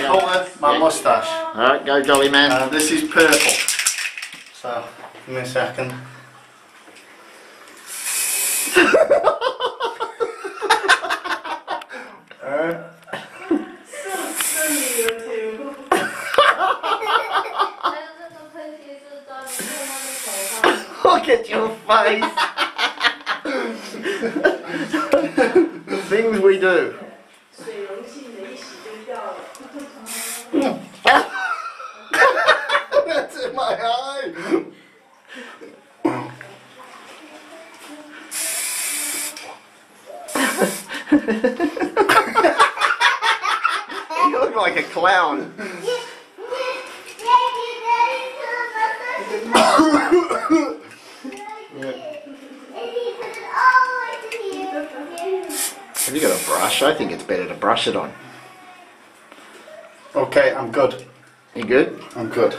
colour my moustache. Alright, go Jolly Man. This is purple. So, give me a second. Look at your face. The things we do. That's in my eye. You look like a clown. Have you got a brush? I think it's better to brush it on. Okay, I'm good. You good? I'm good.